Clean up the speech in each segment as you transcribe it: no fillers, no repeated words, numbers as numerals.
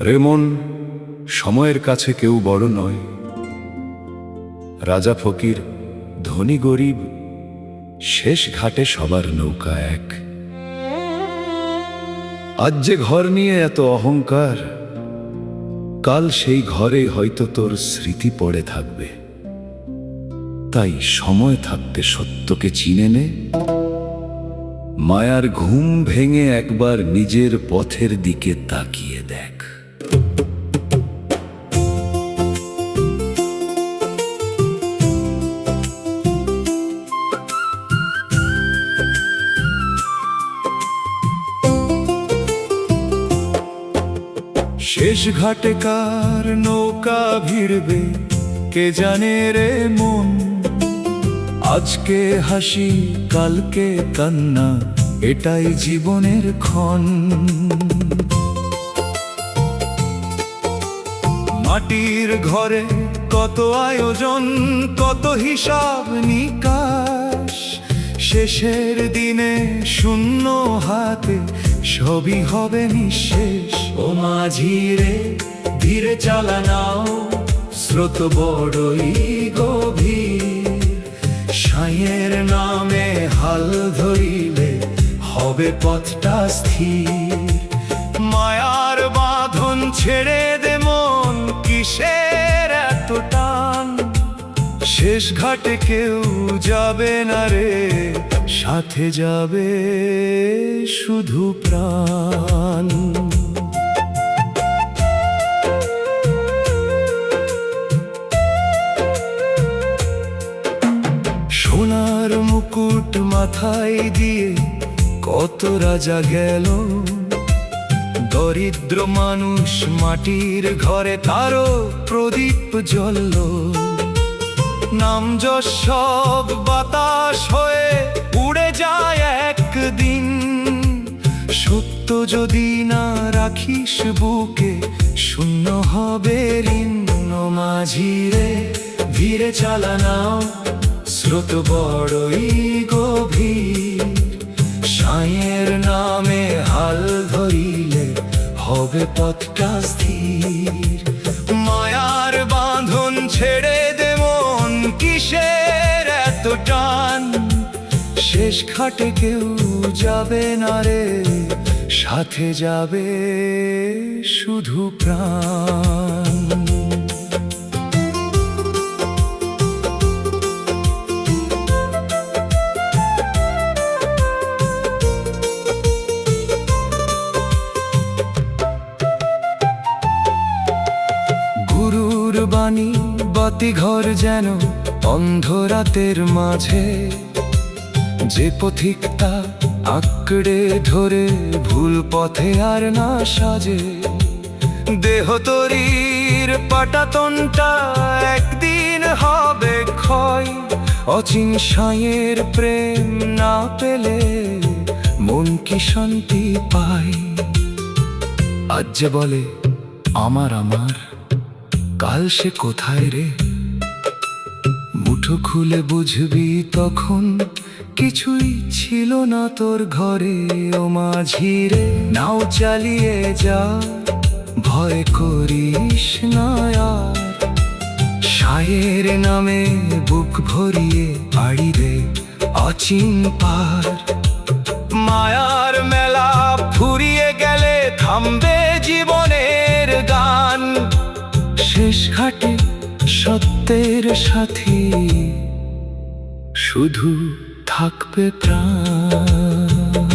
Raymond, সময়ের কাছে কেউ বড় নয়। রাজা ফকির, ধনী গরিব, শেষ ঘাটে সবার নৌকা এক। আজ যে ঘর নিয়ে এত অহংকার, কাল সেই ঘরে হয়তো তোর স্মৃতি পড়ে থাকবে। তাই সময় থাকতে সত্যকে চিনে নে। মায়ার ঘুম ভেঙে একবার নিজের পথের দিকে তাকিয়ে দেখ। শেষ ঘাটে কার নৌকা ভিড়বে কে জানে রে মন। আজকে হাসি কালকে কান্না, এটাই জীবনের ক্ষণ। মাটির ঘরে কত আয়োজন, কত হিসাব নিকাশ। শেষের দিনে শূন্য হাতে সবই হবে নিঃশেষ। ও মাঝি রে, ধীরে চালা নাও, স্রোত বড়ই গভীর। সাঁইয়ের নামে হাল ধরিলে হবে পথটা স্থির। মায়ার বাঁধন ছেড়ে দে মন, কিসের এত টান। শেষ ঘাটে কেউ যাবে না রে, সাথে যাবে শুধু প্রাণ। সোনার মুকুট মাথায় দিয়ে কত রাজা গেল। দরিদ্র মানুষ মাটির ঘরে, তারও প্রদীপ জ্বলল। নাম যশ সব বাতাস হয়ে উড়ে যায় একদিন। সত্য যদি না রাখিস বুকে, শূন্য হবে ঋণ। মাঝি রে, ধীরে চালা নাও, স্রোত বড়ই গভীর। সাঁইয়ের নামে হাল ধরিলে হবে পথটা স্থির। মায়ার বাঁধন ছেড়ে দে মন, কিসের এত টান। শেষ ঘাটে কেউ যাবে না রে, সাথে যাবে শুধু প্রাণ। গুরুর বাণী বাতি ঘর যেন অন্ধরাতের মাঝে। যে পথিকতা আঁকড়ে ধরে ভুল পথে আর না সাজে। দেহ তরির পাটাতনটা একদিন হবে ক্ষয়। অচিন সাঁইয়ের প্রেম না পেলে মন কি শান্তি পায়। আজ যে বলে আমার আমার, কাল সে কোথায় রে। মুঠো খুলে বুঝবি তখন কিছুই ছিল না তোর ঘরে। ও মাঝি রে, নাও চালিয়ে যা, ভয় করিস না আর। সাঁইয়ের নামে বুক ভরিয়ে আড়ি রে অচিন পার। মায়ার মেলা ফুরিয়ে গেলে থামবে জীবনের গান। শেষ ঘাটে সত্যের সাথী শুধু থাকবে প্রাণ।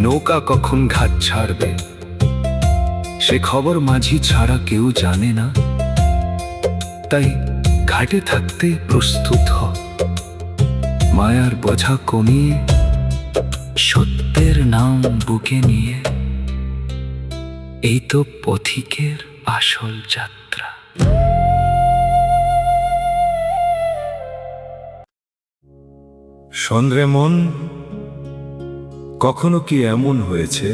নৌকা কখন ঘাট ছাড়বে সে খবর মাঝি ছাড়া কেউ জানে না। তাই ঘাটে থাকতে প্রস্তুত হ, মায়ার বোঝা কমিয়ে সত্যের নাম বুকে নিয়ে। এই তো পথিকের আসল যাত্রা। শোন রে মন, কখনো কি এমন হয়েছে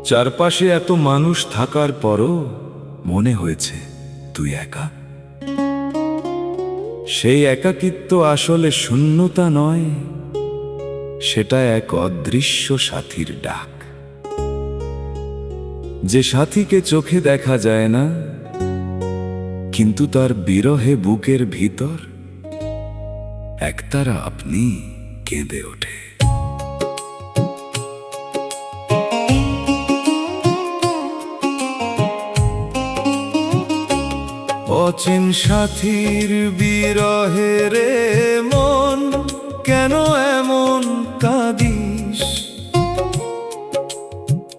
চারপাশে এত মানুষ থাকার পরও মনে হয়েছে তুই একা? সেই একাকিত্ব আসলে শূন্যতা নয়, সেটা এক অদৃশ্য সাথীর ডাক। যে সাথীকে চোখে দেখা যায় না, কিন্তু তার বিরহে বুকের ভিতর একতারা আপনি কেঁদে ওঠে। অচিন সাথীর বিরহে রে মন, কেন এমন কাঁদিস?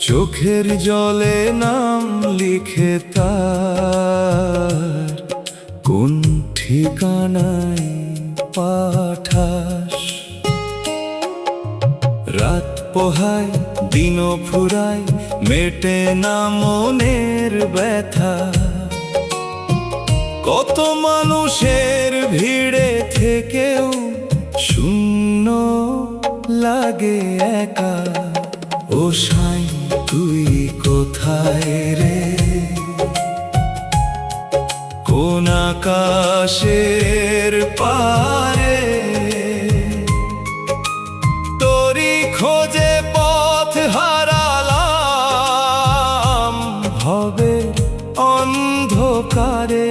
চোখের জলে নাম লিখে তার কোন ঠিকানায় পাঠাস? রাত পোহায় দিন ফুরায়, মেটে না মনের ব্যথা। কত মানুষের ভিড়ে থেকেও শূন্য লাগে একা। ও সাই তুই কোথায় রে? কোন আকাশের পারে? তোরি খোঁজে পথ হারালাম হবে অন্ধকারে।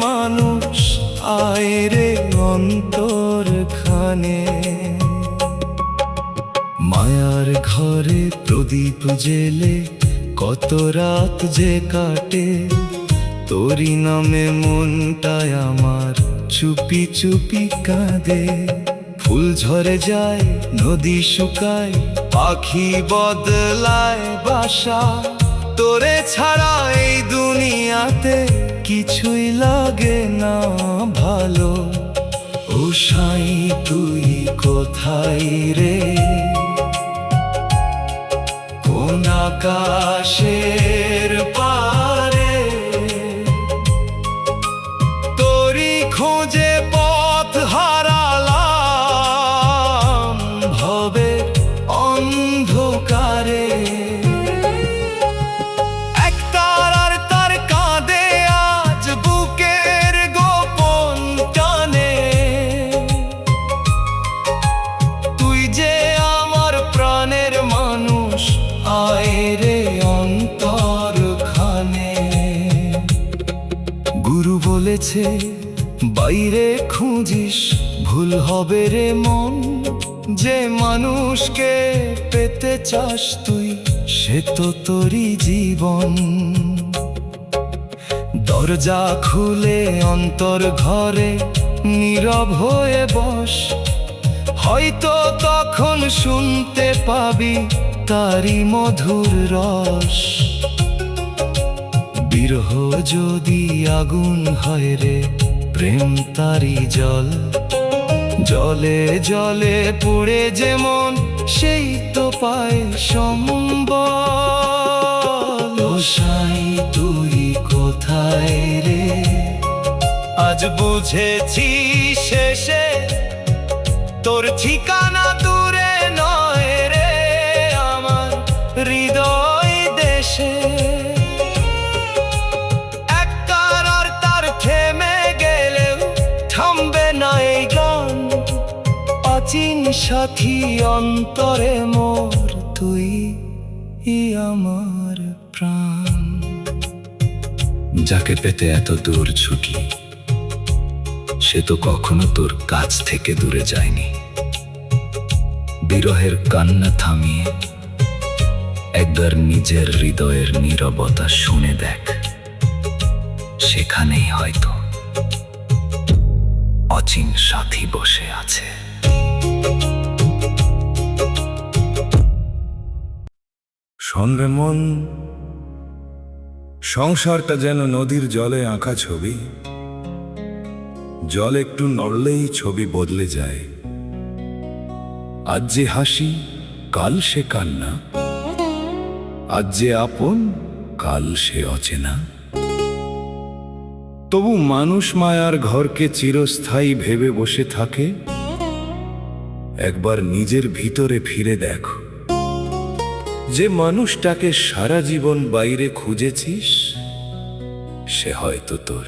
মানুষ আয় রে অন্তর খানে। মায়ার ঘরে প্রদীপ জেলে কত রাত যে কাটে, তোরি নামে মনটায় আমার চুপি চুপি কাঁদে। ফুল ঝরে যায়, নদী শুকায়, পাখি বদলায় বাসা। তোরে ছাড়া এই দুনিয়াতে কিছুই লাগে না ভালো। ও সাই তুই কোথায় রে? কোন আকাশের পারে? তোরি খোঁজে পথ হারালাম হবে অন্ধকারে। গুরু বলেছে বাইরে খুঁজিস ভুল হবে রে মন। যে মানুষকে পেতে চাস তুই সে তো তোরই জীবন। দরজা খুলে অন্তর ঘরে নীরব হয়ে বস, হয়তো তখন শুনতে পাবি তারি মধুর রস। বিরহ যদি আগুন হয় রে, প্রেম তারি জল। জলে জলে পুড়ে যেমন সেই তো পায় সম্বল। ও সাই তুই কোথায় রে? আজ বুঝেছি শেষে তোর ঠিকানা দূরে নয় রে আমার হৃদয় দেশে। অচিন সাথী অন্তরে মোর, তুই আমার প্রাণ। যাকে পেতে এত দূর ছুটলি সে তো কখনো তোর কাছ থেকে দূরে যায়নি। বিরহের কান্না থামিয়ে একবার নিজের হৃদয়ের নীরবতা শুনে দেখ, সেখানেই হয়তো অচিন সাথী বসে আছে। শোন রে মন, সংসারটা যেন নদীর জলে আঁকা ছবি। জল একটু নড়লেই ছবি বদলে যায়। আজ যে হাসি কাল সে কান্না, আজ যে আপন কাল সে অচেনা। তবু মানুষ মায়ার ঘরকে চিরস্থায়ী ভেবে বসে থাকে। একবার নিজের ভিতরে ফিরে দেখো, যে মানুষটাকে সারা জীবন বাইরে খুঁজেছিস সে হয়তো তোর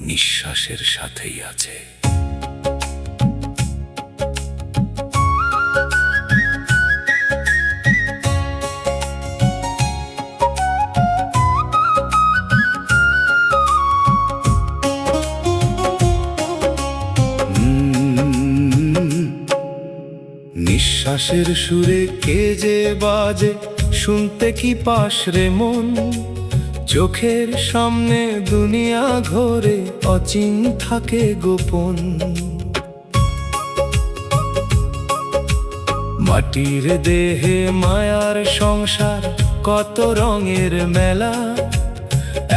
নিঃশ্বাসের সাথেই আছে। নিঃশ্বাসের সুরে কে যে বাজে, শুনতে কি পাস রে মন? চোখের সামনে দুনিয়া ঘোরে, অচিন থাকে গোপন। মাটির দেহে মায়ার সংসার, কত রঙের মেলা।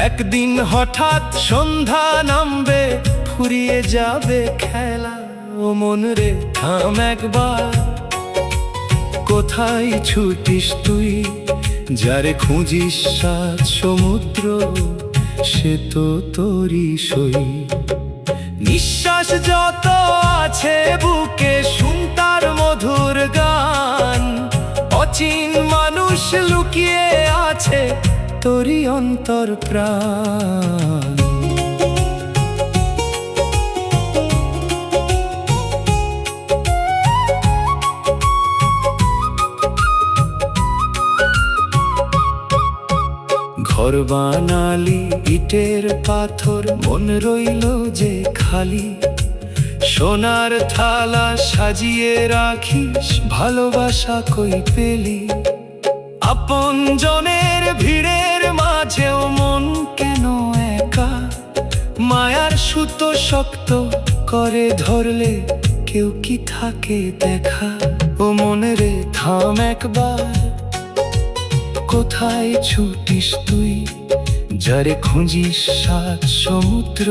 একদিন হঠাৎ সন্ধ্যা নামবে, ফুরিয়ে যাবে খেলা। ও মন রে থাম একবার, কোথায় ছুটিস তুই? যারে খুঁজিস সাত সমুদ্র, সে তো তোরই সই। নিঃশ্বাস যত আছে বুকে, শুন তার মধুর গান। অচিন মানুষ লুকিয়ে আছে, তোরই অন্তর প্রাণ। ঘর বানালি ইটের পাথর, মন রইল যে খালি। সোনার থালা সাজিয়ে রাখিস, ভালোবাসা কই পেলি? আপন জনের ভিড়ের মাঝেও মন কেন একা? মায়ার সুতো শক্ত করে ধরলে, কেউ কি থাকে দেখা? ও মনে রে থাম একবার, কোথায় ছুটিস তুই? যারে খুঁজিস সাত সমুদ্র,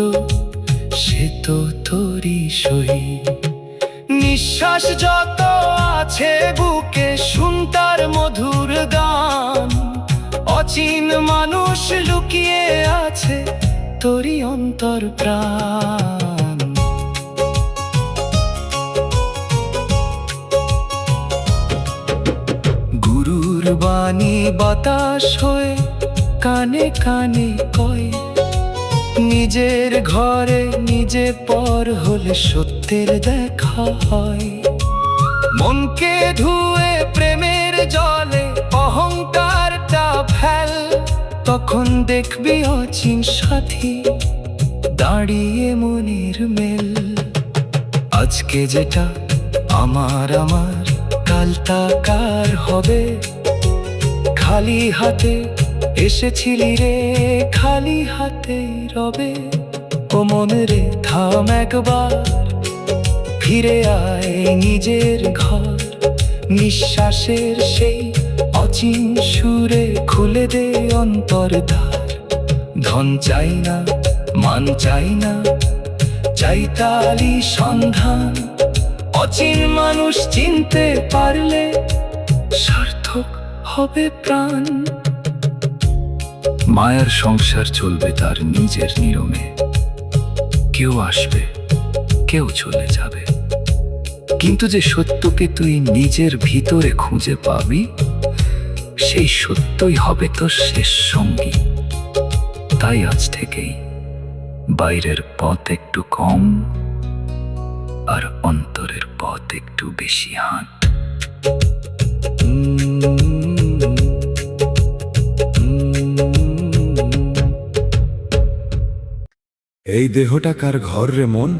সে তো তোরই সই। নিঃশ্বাস যত আছে বুকে, শুন তার মধুর গান। অচিন মানুষ লুকিয়ে আছে, তোরই অন্তর প্রাণ। গুরুর বাণী বাতাস হয়ে কানে কানে কয়, নিজের ঘরে নিজে পর হলে সত্যের দেখা হয়। মনকে ধুয়ে প্রেমের জলে অহংকারটা ফেল, তখন দেখবি অচিন সাথী দাঁড়িয়ে মনের মেল। আজকে যেটা আমার আমার, কালটা কার হবে? খালি হাতে এসেছিলি রে, খালি হাতে রবে। ও মনে রে থাম একবার, ফিরে আয় নিজের ঘর। নিঃশ্বাসের সেই অচিন সুরে খুলে দে অন্তর দ্বার। ধন চাই না, মান চাই না, চাই তালি সন্ধান। অচিন মানুষ চিনতে পারলে, সার্থক হবে প্রাণ। মায়ার সংসার চলবে তার নিজের নিয়মে, কেউ আসবে, কেউ চলে যাবে। কিন্তু যে সত্যকে তুই নিজের ভিতরে খুঁজে পাবি, সেই সত্যই হবে তোর শেষ সঙ্গী। তাই আজ থেকেই বাইরের পথ একটু কম, আর অন্তরের পথ একটু বেশি হাঁট। এই দেহটা কার ঘর রে মন?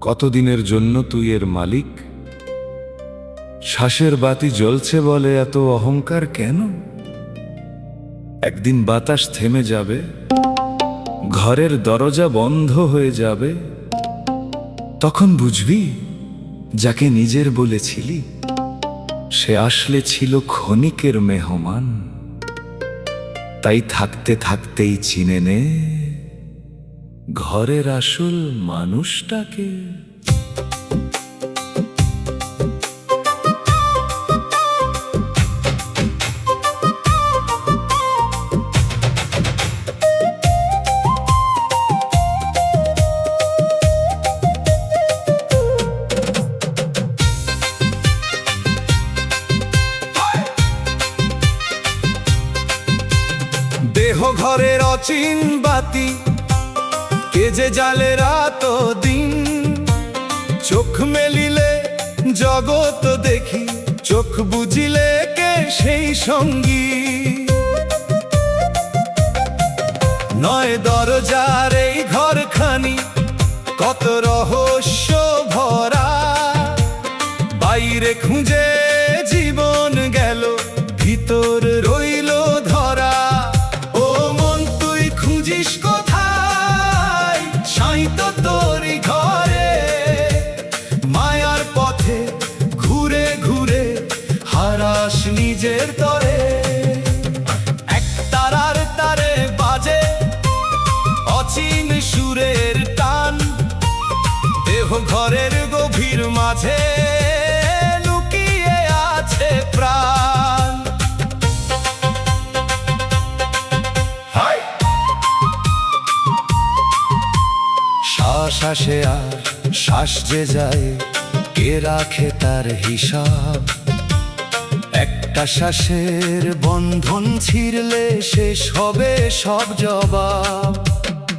কতদিনের জন্য তুই এর মালিক? শ্বাসের বাতি জ্বলছে বলে এত অহংকার কেন? একদিন বাতাস থেমে যাবে, ঘরের দরজা বন্ধ হয়ে যাবে। তখন বুঝবি, যাকে নিজের বলেছিলি, সে আসলে ছিল ক্ষণিকের মেহমান। তাই থাকতে থাকতেই চিনে নে ঘরের আসল মানুষটাকে। দেহ ঘরের অচিন বাতি, কে যে জালে রাত দিন। চোখ মেলিলে জগৎ দেখি, চোখ বুঝিলে কে সেই সঙ্গী। নয় দরজার এই ঘরখানি, কত রহস্য ভরা। বাইরে খুঁজে জীবন গেল, ভিতর রইল ধরা। ও মন তুই খুঁজিস কোথায়, সাঁই তো তোরই ঘরে। মায়ার পথে ঘুরে ঘুরে হারাস নিজের তরে। এক তারার তারে বাজে অচিন সুরের টান, দেহ ঘরের গভীর মাঝে লুকিয়ে আছে প্রাণ। শ্বাস আসে আর শ্বাস যে যায়, কে রাখে তার হিসাব। একটা শ্বাসের বন্ধন ছিঁড়লে শেষ হবে সব জবাব।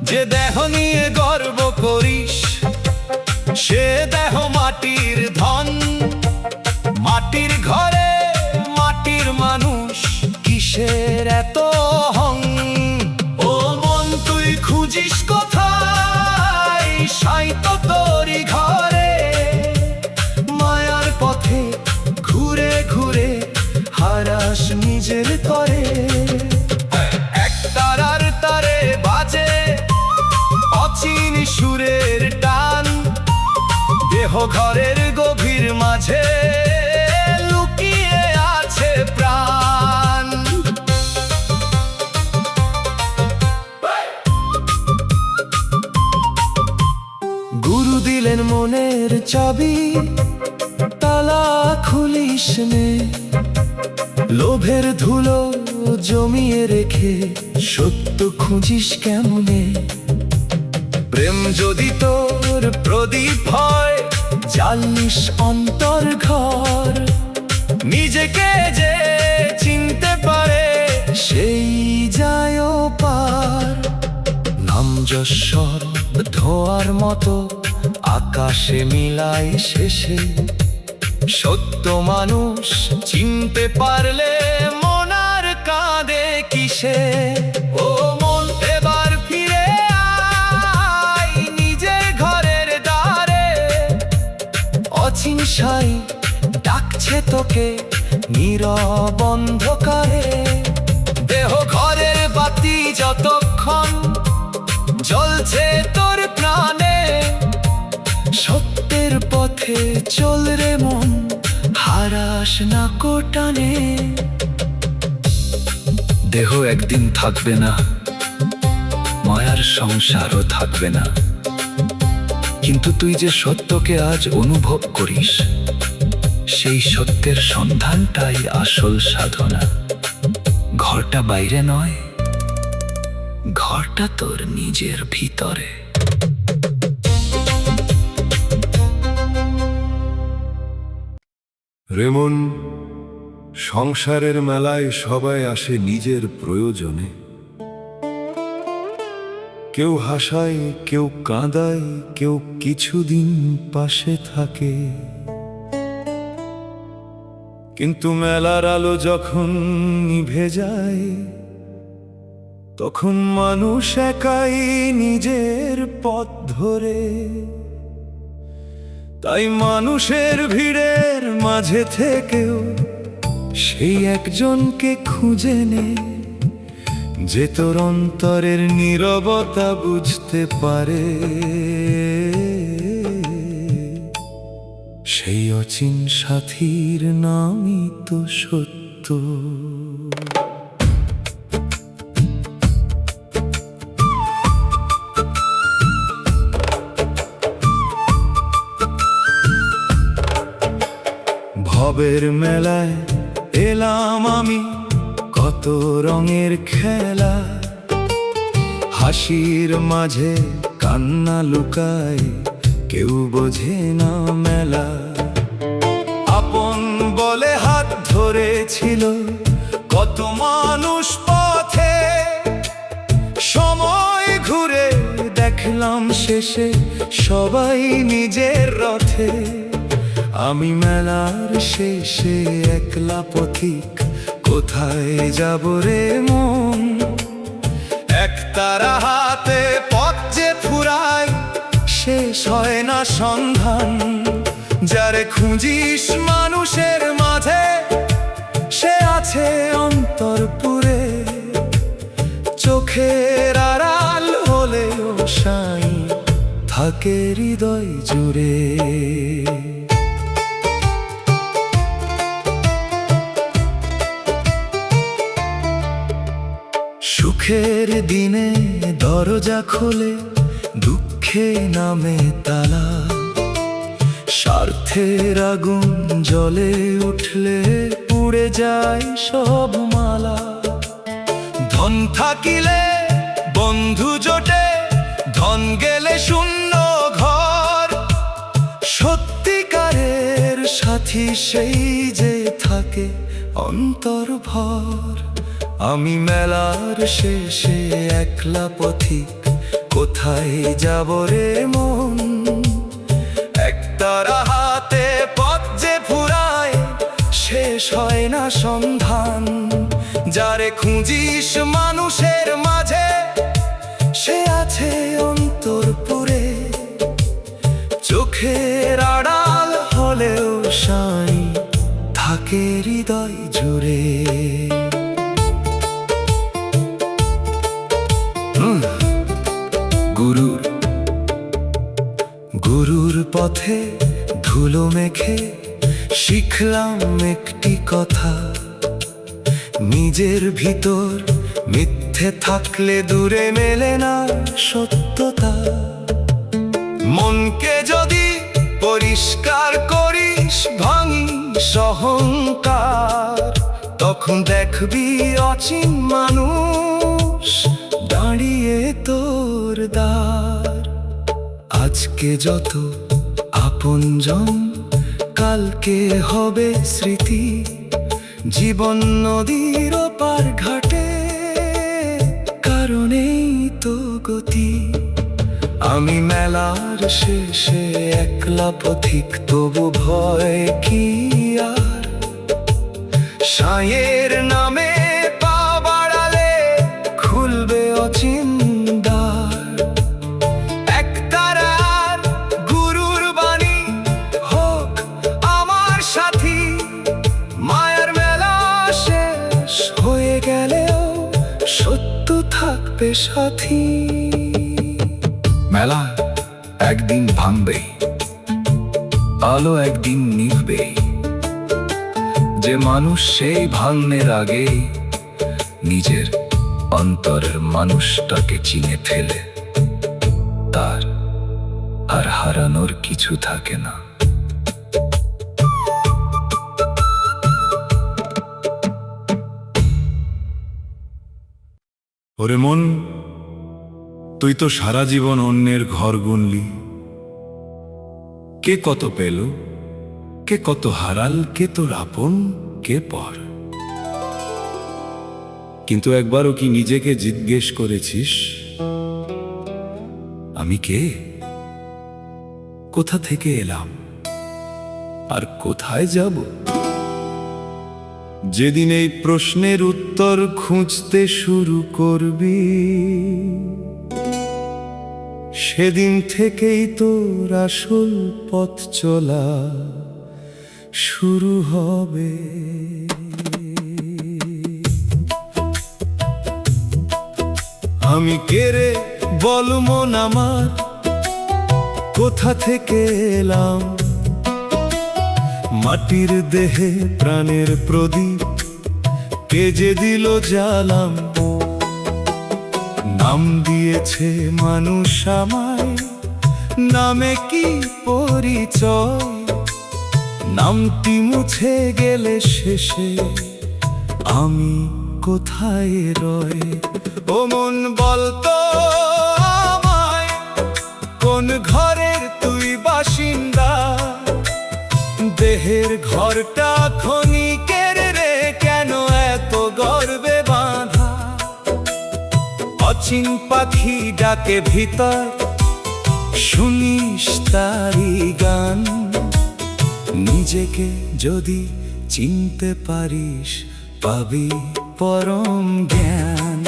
যে দেহ নিয়ে গর্ব করিস, সে দেহ মাটির ধন। মাটির ঘরে মাটির মানুষ, কিসের এত অহং। ও মন তুই খুঁজিস কোথায়, সাঁই তো তোরই ঘরে। মায়ার পথে ঘুরে ঘুরে হারাস নিজের তরে। এক তারার তারে বাজে অচিন সুরের টান, দেহ ঘরের গভীর মাঝে লুকিয়ে আছে প্রাণ। গুরু দিলেন মনের চাবি, তালা খুলিস নে। লোভের ধুলো জমিয়ে রেখে সত্য খুঁজিস কেমনে। প্রেম যদি তোর প্রদীপ হয়, জ্বালিস অন্তর ঘর। নিজেকে যে চিনতে পারে, সেই যায় পার। নাম যশ্বর ধোয়ার মতো আকাশে মিলাই শেষে। সত্য মানুষ চিনতে পারলে মন আর কাঁদে কিসে। ও মন এবার ফিরে আয় নিজের ঘরের দ্বারে। অচিন সাই ডাকছে তোকে নীরব অন্ধকারে। দেহ ঘরের বাতি যতক্ষণ জ্বলছে তোর প্রাণে, সত্যের পথে চল রে মন, হারাস না কোটানে। দেহ একদিন থাকবে না, মায়ার সংসারও থাকবে না। কিন্তু তুই যে সত্যকে আজ অনুভব করিস, সেই সত্যের সন্ধানটাই আসল সাধনা। ঘরটা বাইরে নয়, ঘরটা তোর নিজের ভিতরে। রেমন, সংসারের মেলায় সবাই আসে নিজের প্রয়োজনে। কেউ হাসায়, কেউ কাঁদায়, কেউ কিছুদিন পাশে থাকে। কিন্তু মেলার আলো যখন নিভে যায়, তখন মানুষ একাই নিজের পথ ধরে। তাই মানুষের ভিড়ের মাঝে থেকেও সেই একজনকে খুঁজে নে, যে তোর অন্তরের নীরবতা বুঝতে পারে। সেই অচিন সাথীর নামই তো সত্য। ভবের মেলায় এলাম আমি, কত রঙের খেলা। হাসির মাঝে কান্না লুকায়, কেউ বোঝে না মেলা। আপন বলে হাত ধরেছিল কত মানুষ পথে, দেখলাম শেষে সবাই নিজের রথে, আমি মেলার শেষে একলা পথিক, কোথায় যাব রে মন? একতারা হাতে পথ যে ফুরায়, শেষ হয় না সন্ধান। যারে খুঁজিস মানুষের মাঝে, সে আছে অন্তরপুরে। চোখের আড়াল হলেও সাই থাকে হৃদয় জুড়ে। সুখের দিনে দরজা খোলে, দুঃখে নামে তালা। স্বার্থের আগুন জ্বলে উঠলে পুড়ে যায় সব মালা। ধন থাকিলে বন্ধু জোটে, ধন গেলে শূন্য ঘর। সত্যিকারের সাথী সেই যে থাকে অন্তর ভর। আমি মেলার শেষে একলা পথিক, কোথায় যাব রে মন? একতারা হাতে পথ যে ফুরায়, শেষ হয় না সন্ধান। যারে খুঁজিস মানুষের মাঝে, সে আছে অন্তরপুরে। চোখের আড়াল হলেও সাই থাকে হৃদয় জুড়ে। গুরুর পথে ধুলো মেখে শিখলাম একটি কথা, নিজের ভিতর মিথ্যে থাকলে দূরে মেলে না সত্যতা। মনকে যদি পরিষ্কার করিস, ভাঙিস অহংকার, তখন দেখবি অচিন মানুষ দাঁড়িয়ে তোর দ্বার। আজকে যত আপনজন, কালকে হবে স্মৃতি। জীবন নদীর পার ঘাটে, কারণেই তো গতি। আমি মেলার শেষে একলা পথিক, তবু ভয় কি আর? সাঁয়ের নামে পা বাড়ালে খুলবে অচিন দ্বার। একতারার গুরুর বাণী হোক আমার সাথী। মায়ার মেলা শেষ হয়ে গেলেও সত্য থাকবে সাথী। মেলা একদিন ভাঙবেই, আলো একদিন নিভবেই। যে মানুষ সেই ভাঙনের আগে নিজের অন্তরের মানুষটাকে চিনে ফেলে, তার আর হারানোর কিছু থাকে না। ওরে মন, তুই তো সারা জীবন অন্যের ঘর গুনলি। কে কত পেল, কে কত হারাল, কে তোর আপন, কে পর। কিন্তু একবারও কি নিজেকে জিজ্ঞেস করেছিস, আমি কে? কোথা থেকে এলাম আর কোথায় যাব? যেদিন এই প্রশ্নের উত্তর খুঁজতে শুরু করবি, সেদিন থেকেই তোর আসল পথ চলা শুরু হবে। আমি কে রে বল মন আমার, কোথা থেকে এলাম? মাটির দেহে প্রাণের প্রদীপ, কে যে দিল জ্বালাম। নাম দিয়েছে মানুষ আমায়, নামে কি পরিচয়? নামটি মুছে গেলে শেষে আমি কোথায় রয়? ও মন বলতো আমায়, কোন ঘরের তুই বাসিন্দা? দেহের ঘরটা ক্ষণিকের রে, কেন এত গর্বে বাঁধা? অচিন পাখি ডাকে ভিতর, শুনিস তারি গান, নিজেকে যদি চিনতে পারিস পাবি পরম জ্ঞান।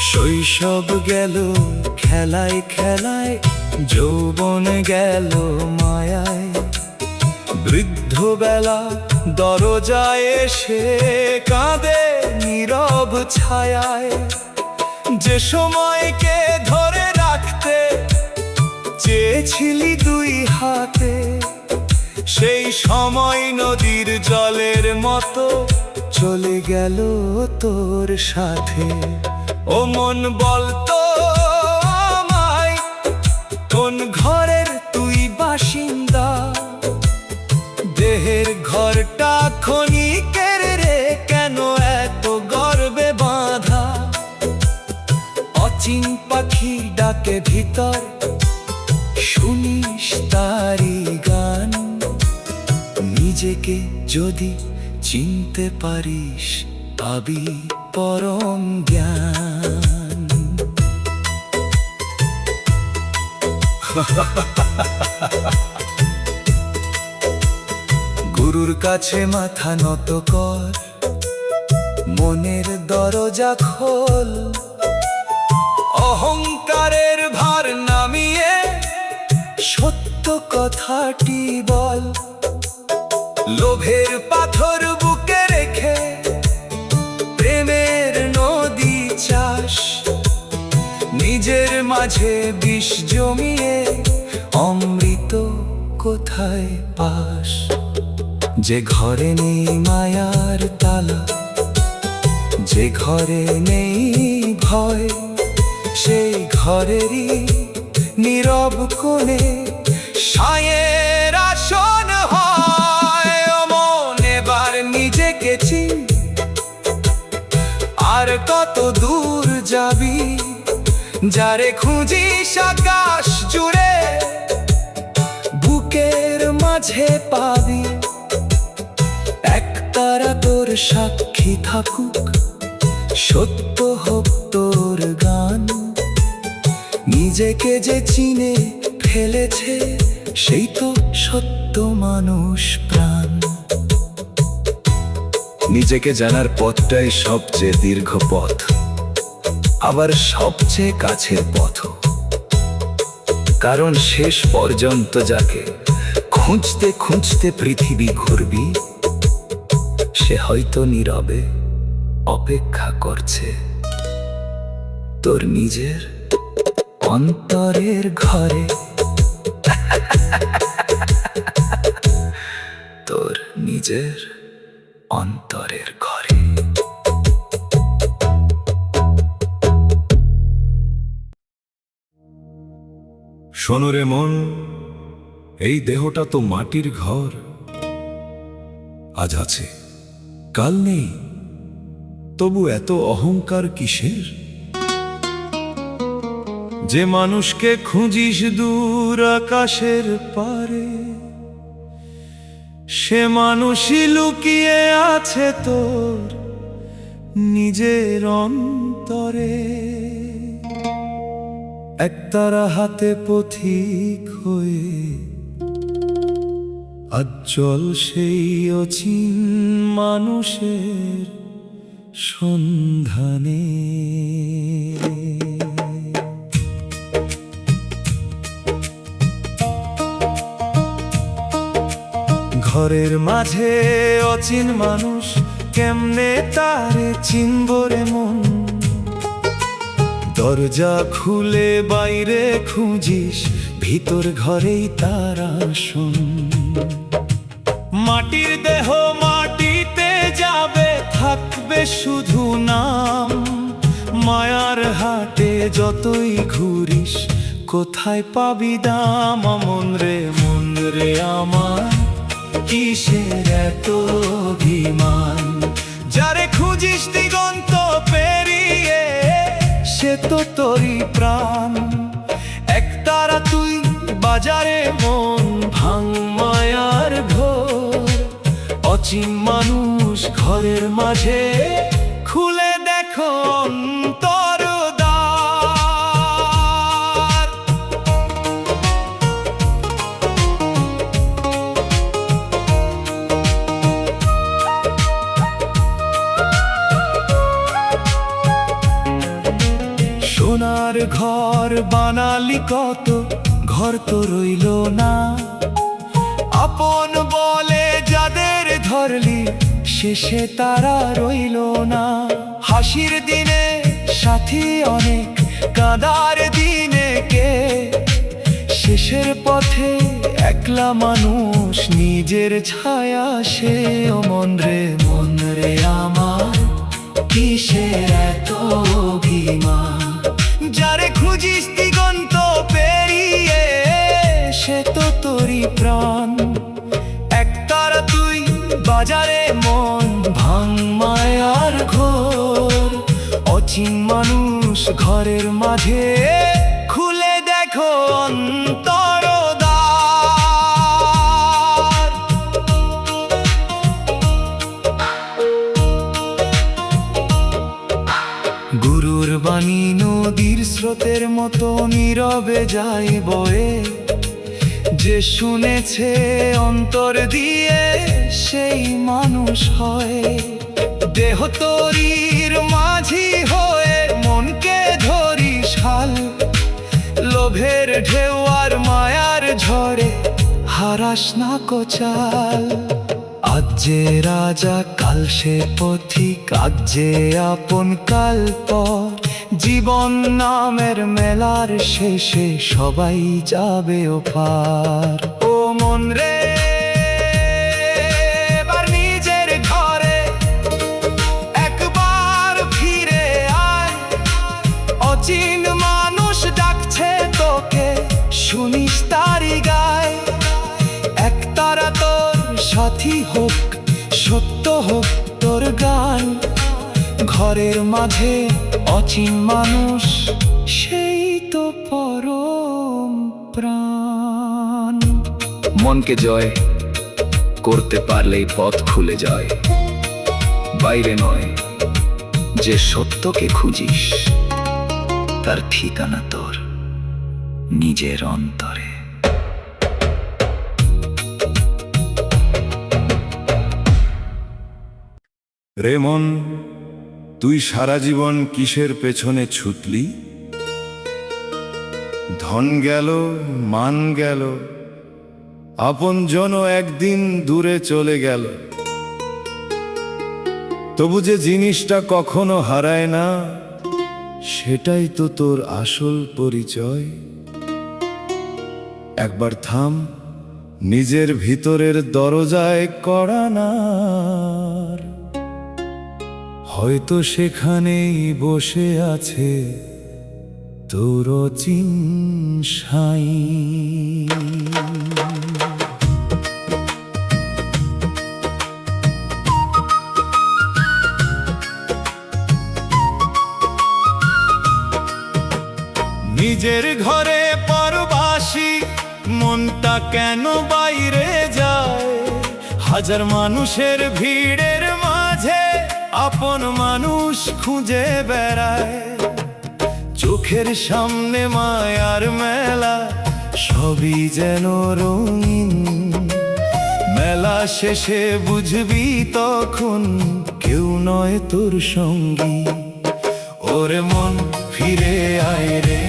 শৈশব গেল খেলায় খেলায়, যৌবন গেল মায়ায়, বৃদ্ধ বেলা দরজায় এসে কাঁদে নীরব ছায়ায়। যে সময়কে ধরে রাখতে চেয়েছিলি দুই হাতে, সেই সময় নদীর জলের মতো চলে গেল তোর সাথে। ও মন বলতো আমায়, কোন ঘরের তুই বাসিন্দা? দেহের ঘরটা ক্ষণিকের রে, কেন এত গর্বে বাঁধা? অচিন পাখি ডাকে ভিতর, শুনিস তারি গান, নিজেকে যদি চিনতে পারিস পাবি পরম জ্ঞান। গুরুর কাছে মাথা নত কর, মনের দরজা খোল, অহংকারের ভার নামিয়ে সত্য কথাটি বল। লোভের পাথর বুকে রেখে প্রেমের নদী চাষ, নিজের মাঝে বিষ জমিয়ে অমৃত কোথায় পাস? যে ঘরে নেই মায়ার তালা, যে ঘরে নেই ভয়, সেই ঘরেরই নীরব কোণে সায়ের আসন হয়। ও মন এবার নিজেকে চিন, আর কত দূর যাবি? যারে খুঁজিস আকাশ জুড়ে, বুকের মাঝে পাবি। একতারা তোর সাক্ষী থাকুক, সত্য হোক তোর গান। নিজেকে যে চিনে ফেলেছে, সেই তো সত্য মানুষ প্রাণ। নিজেকে জানার পথটাই সবচেয়ে দীর্ঘ পথ, আবার সবচেয়ে কাছের পথ। কারণ শেষ পর্যন্ত যাকে খুঁজতে খুঁজতে পৃথিবী ঘুরবি, সে হয়তো নীরবে অপেক্ষা করছে তোর নিজের অন্তরের ঘরে। তোর নিজের অন্তরের ঘরে। শোনো রে মন, এই দেহটা তো মাটির ঘর, আজ আছে কাল নেই, তবু এত অহংকার কিসের? যে মানুষকে খুঁজিস দূর আকাশের পারে, সে মানুষই লুকিয়ে আছে তোর নিজের অন্তরে। একতারা হাতে পথিক হয়ে আজ চল সেই অচিন মানুষের সন্ধানে। ঘরের মাঝে অচিন মানুষ, কেমনে তারে চিনব রে মন? দরজা খুলে বাইরে খুঁজিস, ভিতর ঘরেই তার আসন। মাটির দেহ মাটিতে যাবে, থাকবে শুধু নাম। মায়ার হাটে যতই ঘুরিস, কোথায় পাবি দাম? মন রে আমার, কিসের এত অভিমান? যারে খুঁজিস দিগন্ত পেরিয়ে, সে তো তোরই প্রাণ। একতারা তুই বাজারে মন, ভাঙ মায়ার ঘোর। অচিন মানুষ ঘর ঘরের মাঝে খুলে দেখো অন্তর দ্বার। সোনার ঘর বানালি কত, ঘর তো রইল না। আপন বলে যাদের ধরলি, শেষে তারা রইল না। হাসির দিনে সাথী অনেক, কাঁদার দিনে কে? শেষের পথে একলা মানুষ, নিজের ছায়া সে। ও মন রে আমার, কিসের এত অভিমান? যারে খুঁজিস দিগন্ত পেরিয়ে, সে তো তোরই প্রাণ। একতারা তুই বাজারে মন, ভাঙ মায়ার ঘোর। অচিন মানুষ ঘরের মাঝে, খুলে দেখো অন্তর দ্বার। গুরুর বাণী নদীর স্রোতের মতো নীরবে যায় বয়ে। যে শুনেছে অন্তর দিয়ে, সেই মানুষ হয়। দেহ তরির মাঝি হয়ে মনকে ধরিস হাল। লোভের ঢেউ আর মায়ার ঝড়ে হারাস না কোচাল। আজ যে রাজা কাল সে পথিক, আজ যে আপন কাল পর। জীবন নামের মেলার শেষে সবাই যাবে ওপার। ও মন রে এবার নিজের ঘরে একবার ফিরে আয়। অচিন মানুষ ডাকছে তোকে, শুনিস তারি গায়। একতারা তোর সাথী হোক, সত্য হোক তোর গান। ঘরের মাঝে অচিন মানুষ, সেই তো পরম প্রাণ। মনকে জয় করতে পারলেই পথ খুলে যায়। বাইরে নয়, যে সত্যকে খুঁজিস, তার ঠিকানা তোর নিজের অন্তরে। রে মন, তুই সারা জীবন কিসের পেছনে ছুটলি? ধন গেল, মান গেল, আপন জন একদিন দূরে চলে গেল। তবু যে জিনিসটা কখনো হারায় না, সেটাই তো তোর আসল পরিচয়। একবার থাম, নিজের ভিতরের দরজায় কড়া নাড়। হয়তো সেখানেই বসে আছে তোর অচিন সাই। নিজের ঘরে পরবাসী, মনটা কেন বাইরে যায়? হাজার মানুষের ভিড়ের মাঝে আপন মানুষ খুঁজে বেড়ায়। চোখের সামনে মায়ার মেলা, সবই যেন রঙিন। মেলা শেষে বুঝবি তখন, কেউ নয় তোর সঙ্গী। ওরে মন ফিরে আয় রে,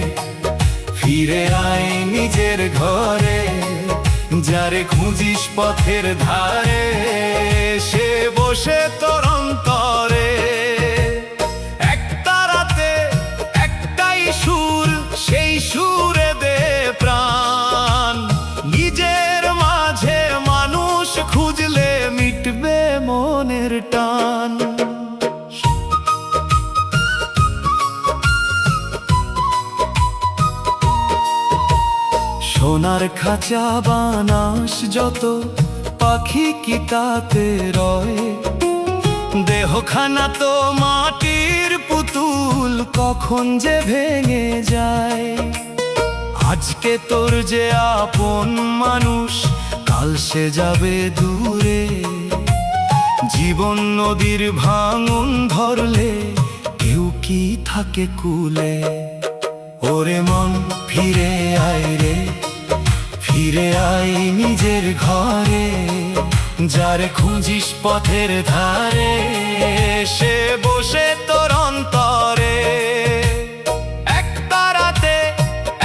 ফিরে আয় নিজের ঘরে। যারে খুঁজিস পথের ধারে, সে বসে তোর অন্তরে। একতারাতে একটাই সুর, সেই সুরে দে প্রাণ। নিজের মাঝে মানুষ খুঁজলে মিটবে মনের টান। সোনার খাঁচা বানাস যত, পাখি কি তাতে রয়? দেহখানা তো মাটির পুতুল, কখন যে ভেঙে যায়। আজকে তোর যে আপন মানুষ, কাল সে যাবে দূরে। জীবন নদীর ভাঙন ধরলে কেউ কি থাকে কুলে। ওরে মন ফিরে আয় রে, ফিরে আয় নিজের ঘরে। যারে খুঁজিস পথের ধারে, সে বসে তোর অন্তরে। একটা রাতে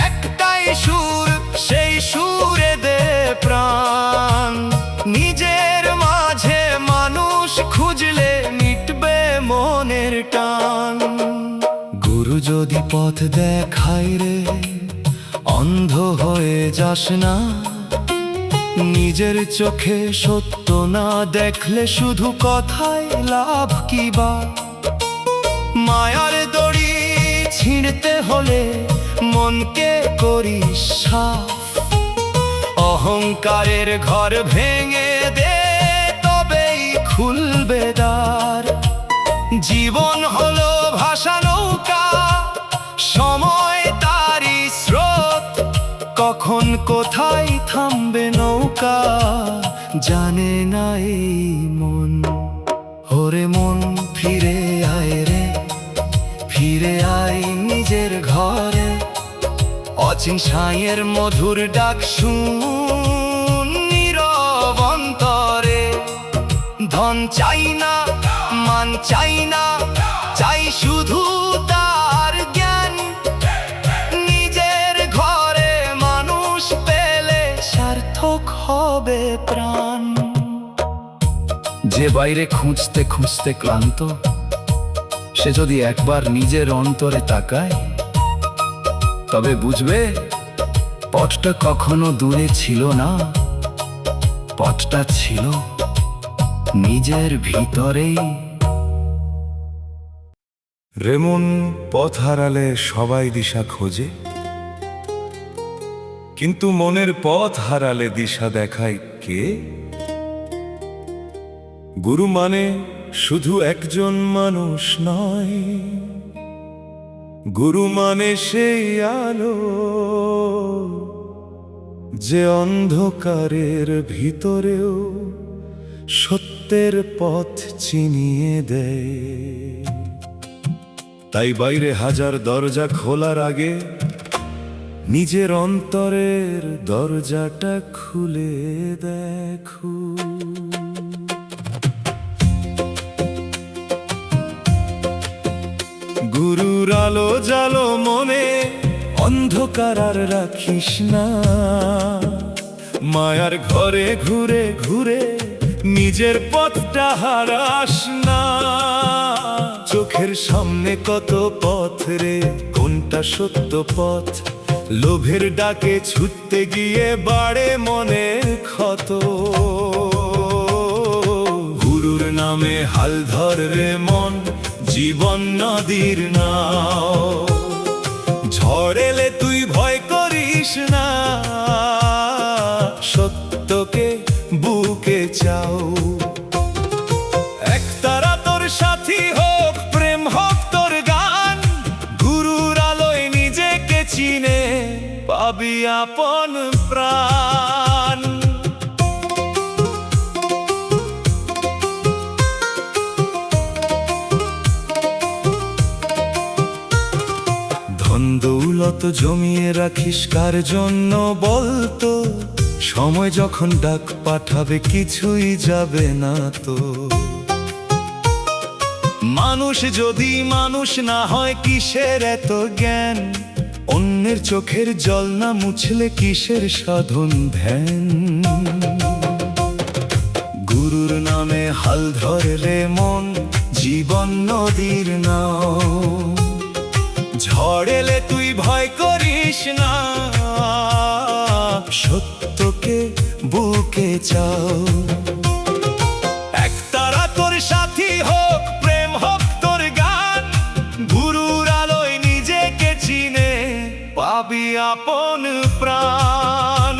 একটাই সুর, সেই সুরে দে প্রাণ। নিজের মাঝে মানুষ খুঁজলে মিটবে মনের টান। গুরু যদি পথ দেখায় রে, অন্ধ হয়ে যাস না। নিজের চোখে সত্য না দেখলে শুধু কথায় লাভ কি বা। মায়ার দড়ি ছিঁড়তে হলে মনকে করিস সাফ। অহংকারের ঘর ভেঙে দে, তবেই খুলবে দ্বার। জীবন হলো ভাষা নৌকা, সময় তারই স্রোত। কখন কোথায় থামবে নৌকা, জানে না এই মন। ওরে মন ফিরে আয় রে, ফিরে আয় নিজের ঘরে। অচিন সাঁয়ের মধুর ডাক শুন নীরব অন্তরে। ধন চাই না, মান চাই না, চাই শুধু তার জ্ঞান। নিজের ঘরে মানুষ পেলে সার্থক হবে প্রাণ। যে বাইরে খুঁজতে খুঁজতে ক্লান্ত, সে যদি একবার নিজের অন্তরে তাকায়, তবে বুঝবে পথটা কখনো দূরে ছিল না। পথটা ছিল নিজের ভিতরেই। রেমন পথ হারালে সবাই দিশা খোঁজে, কিন্তু মনের পথ হারালে দিশা দেখায় কে? গুরু মানে শুধু একজন মানুষ নয়, গুরু মানে সেই আলো যে অন্ধকারের ভিতরেও সত্যের পথ চিনিয়ে দেয়। তাই বাইরে হাজার দরজা খোলার আগে নিজের অন্তরের দরজাটা খুলে দেখো। গুরুর আলো জালো মনে, অন্ধকার আর রাখিস না। মায়ার ঘরে ঘুরে ঘুরে নিজের পথটা হারাস না। চোখের সামনে কত পথ রে, কোনটা সত্য পথ? লোভের ডাকে ছুটতে গিয়ে বাড়ে মনের ক্ষত। গুরুর নামে হাল ধর রে মন, জীবন নদীর নাও। ঝড় এলে তুই ভয় করিস না, সত্যকে বুকে চাও। একতারা তোর সাথী হোক, প্রেম হোক তোর গান। গুরুর আলোয় নিজেকে চিনে পাবি আপন প্রাণ। ধন দৌলত জমিয়ে রাখিস কার জন্য বলতো? সময় যখন ডাক পাঠাবে কিছুই যাবে না তো। মানুষ যদি মানুষ না হয় কিসের এত জ্ঞান? অন্যের চোখের জল না মুছলে কিসের সাধন ধ্যান? গুরুর নামে হাল ধরে রে মন, জীবন নদীর নাও। ঝড় এলে তুই ভয় করিস না, সত্যকে বুকে চাও। একতারা তোর সাথী হোক, প্রেম হোক তোর গান। গুরুর আলোয় নিজেকে চিনে পাবি আপন প্রাণ।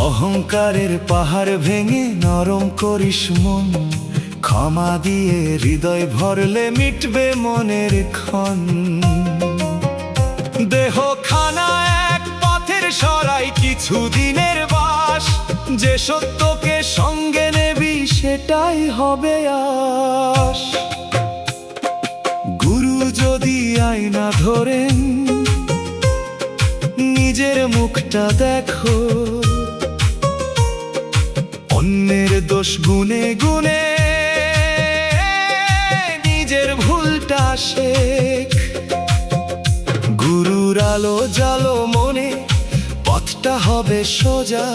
অহংকারের পাহাড় ভেঙে নরম করিস মন। ক্ষমা দিয়ে হৃদয় ভরলে মিটবে মনের ক্ষণ। দেহ খানা এক পথের সরাই কিছুদিনের বাস, যে সত্যকে সঙ্গে নেবি সেটাই হবে আস। গুরু যদি আয়না ধরেন নিজের মুখটা দেখো, অন্যের দোষ গুনে গুনে নিজের ভুলটা শেখ। গুরুর আলো জালো মনে, পথটা হবে সোজা।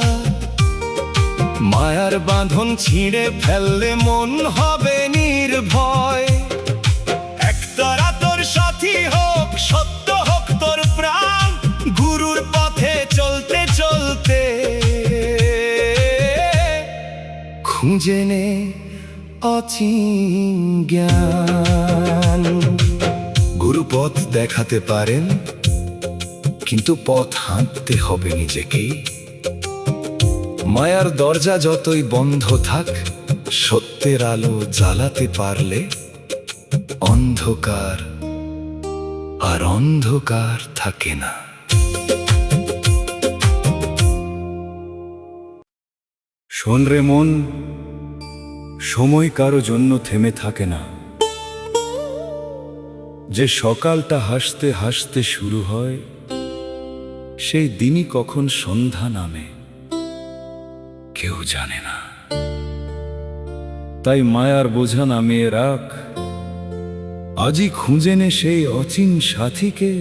মায়ার বাঁধন ছিঁড়ে ফেললে মন হবে নির্ভয়। একতারা তোর সাথী হোক, সত্য হোক তোর প্রাণ, গুরুর পথে চলতে চলতে খুঁজে নে অচিন জ্ঞান। গুরু পথ দেখাতে পারেন, কিন্তু পথ হাঁটতে হবে নিজেকেই। মায়ার দরজা যতই বন্ধ থাক, সত্যের আলো জ্বালাতে পারলে অন্ধকার আর অন্ধকার থাকে না। শোন রে মন, সময় কারো জন্য থেমে থাকে না। যে সকালটা হাসতে হাসতে শুরু হয়, সেই দিনই কখন সন্ধ্যা নামে কেউ জানে না। তাই মায়ার বোঝা নামিয়ে রাখ, আজই খুঁজে নে সেই অচিন সাথীকে,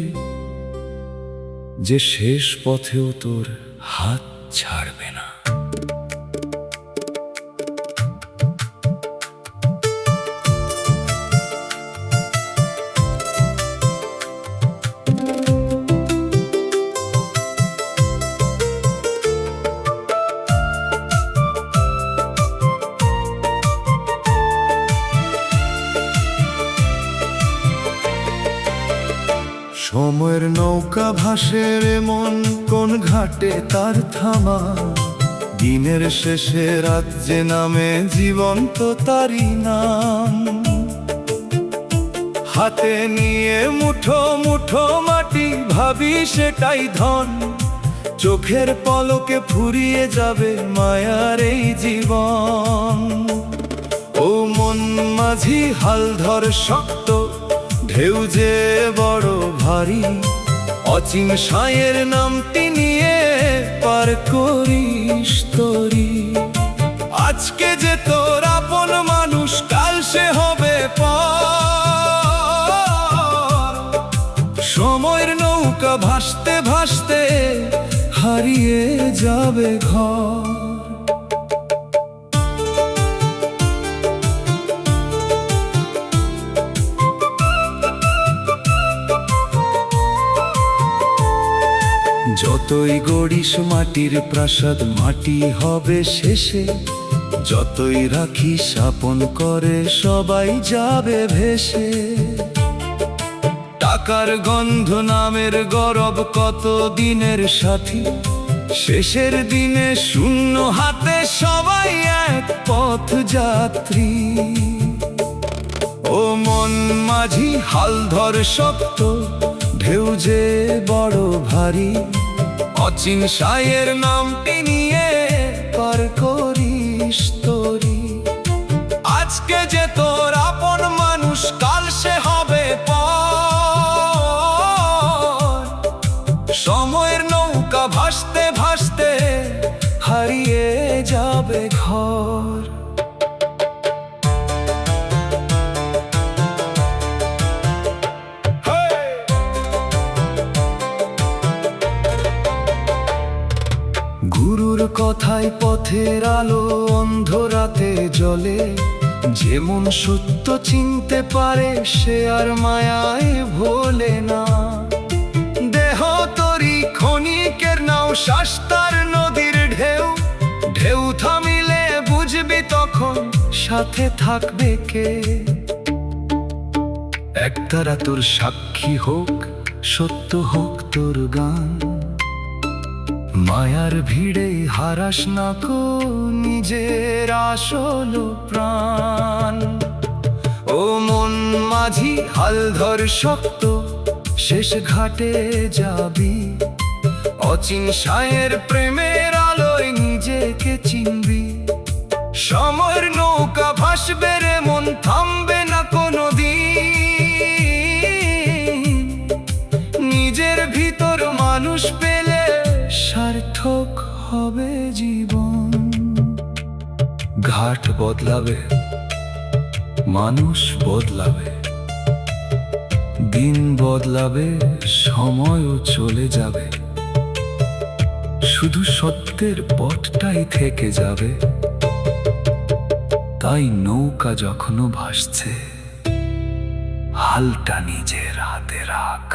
যে শেষ পথেও তোর হাত ছাড়বে না। সময়ের নৌকা ভাসে রে মন, কোন ঘাটে তার থামা। দিনের শেষে রাত যে নামে, জীবন তো তারই নাম। হাতে নিয়ে মুঠো মুঠো মাটি, ভাবি সেটাই ধন। চোখের পলকে ফুরিয়ে যাবে মায়ার এই জীবন। ও মন মাঝি হাল ধর শক্ত, ঢেউ যে বড় ভারী। অচিন সাঁয়ের নামটি নিয়ে পার করিস তরি। আজকে যে তোর আপন মানুষ, কাল সে হবে পর। সময়ের নৌকা ভাসতে ভাসতে হারিয়ে যাবে ঘর। যতই গড়িস মাটির প্রাসাদ, মাটি হবে শেষে। যতই রাখিস আপন করে, সবাই যাবে ভেসে। টাকার গন্ধ নামের গরব, কত দিনের সাথী। শেষের দিনে শূন্য হাতে সবাই এক পথ যাত্রী। ও মন মাঝি হাল ধর শক্ত, ঢেউ যে বড় ভারী। অচিন সাঁয়ের নামটি নিয়ে পার করিস তরি। আজকে যে তোর আপন মানুষ, কাল সে হবে পর। সময়ের নৌকা ভাসতে ভাসতে হারিয়ে যাবে ঘর। গুরুর কথায় পথের আলো অন্ধরাতে জ্বলে। যেমন সত্য চিনতে পারে, সে আর মায়ায় ভোলে না। দেহ তরি ক্ষণিকের নাও, শাস্তার নদীর ঢেউ। ঢেউ থামিলে বুঝবি তখন সাথে থাকবে কে। একতারা তোর সাক্ষী হোক, সত্য হোক তোর গান। মায়ার ভিড়ে হারাস না কো নিজের আসল প্রাণ। ও মন মাঝি হাল ধর শক্ত, শেষ ঘাটে যাবি, অচিন সায়ের প্রেমের আলোয় নিজেকে চিনবি। সময়ের নৌকা ভাসবে রে মন, থামবে না কোনোদিন। নিজের ভিতর মানুষ পেলে সার্থক হবে জীবন। ঘাট বদলাবে, মানুষ বদলাবে, দিন বদলাবে, সময়ও চলে যাবে, শুধু সত্যের পথটাই থেকে যাবে। তাই নৌকা যখনো ভাসছে, হালটা নিজের হাতে রাখ।